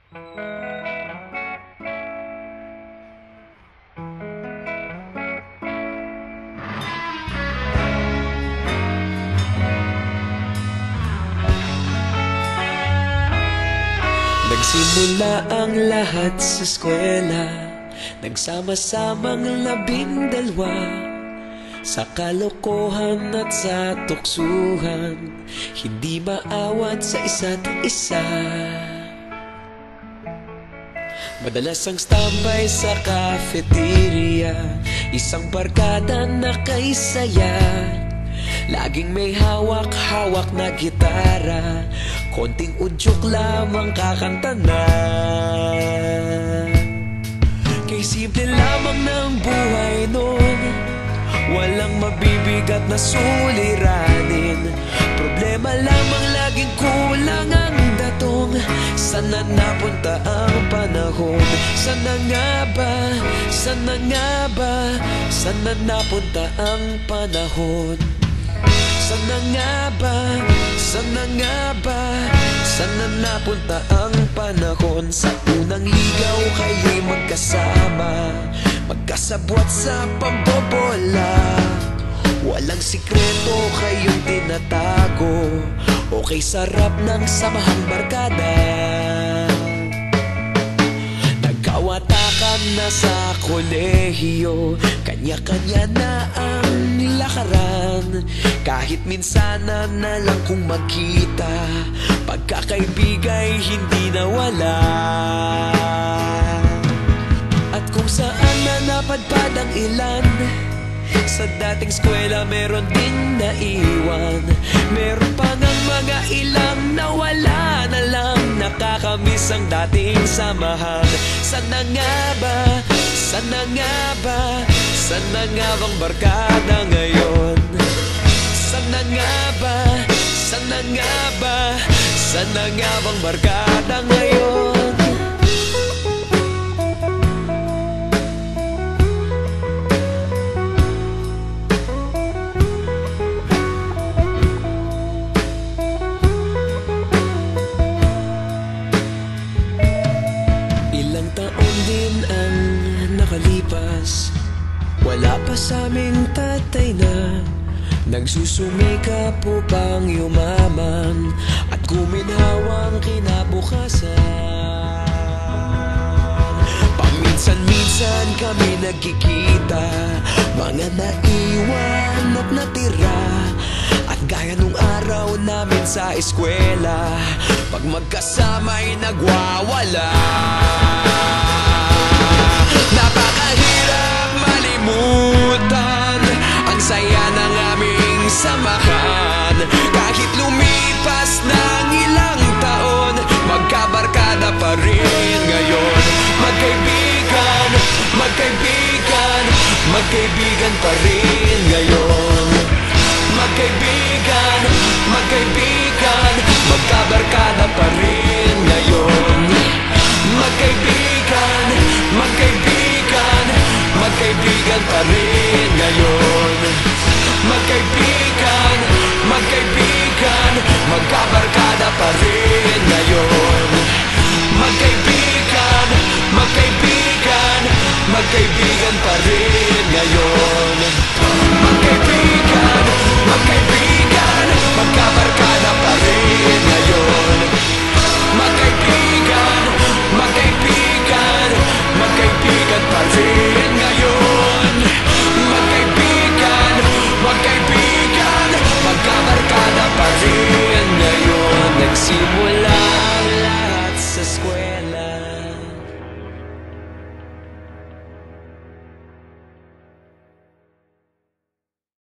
Nagsimula ang lahat sa eskwela, nagsama-samang 12 sa kalokohan at sa tuksuhan, hindi maawat sa isa't isa. Madalas ang standby sa cafeteria, isang barkada na kay saya. Laging may hawak-hawak na gitara, konting udyok lamang kakanta na. Kay simple lamang ng buhay nun, walang mabibigat na suliranin. Problema lamang laging kulang ang datong. Sana napunta ang panahon? Sana nga ba? Sana nga ba? Sana napunta ang panahon? Sana nga ba? Sana nga ba? Sana napunta ang panahon? Sa unang ligaw kayo'y magkasama, magkasabwat sa pambobola. Walang sikreto kayong tinatago, okay sarap ng samahang barkada. Nagkawatakan na sa kolehiyo, kanya-kanya na ang lakaran. Kahit minsan na lang kung magkita, pagkakaibigay hindi nawala. At kung saan na napadpad ang ilan, sa dating eskwela meron din naiwan. Meron pa ngang mga ilang nawala na lang, nakakamiss ang dating samahan. Sana nga ba? Sana nga ba? Sana nga bang barkada ngayon? Sana nga ba? Sana nga ba? Sana nga bang barkada ngayon? Ilang taon din ang nakalipas, wala pa sa aming tatay na nagsusumikap upang yumaman at guminhawang kinabukasan. Paminsan-minsan kami nagkikita, mga naiwan at natira. At gaya nung araw namin sa eskwela, pag magkasama'y nagwawala. Napakahirap malimutan ang saya ng aming samahan. Kahit lumipas ng ilang taon, magkabarkada pa rin ngayon. Magkaibigan, magkaibigan, magkaibigan pa rin ngayon. Magkaibigan, magkaibigan, magkabarkada pa rin ngayon. Magkaibigan, magkaibigan, magkaibigan pa rin ngayon. Magkaibigan, magkaibigan, magkabarkada pa rin ngayon. Magkaibigan, magkaibigan, magkaibigan pa rin ngayon. Magkaibigan, magkaibigan, magkabarkada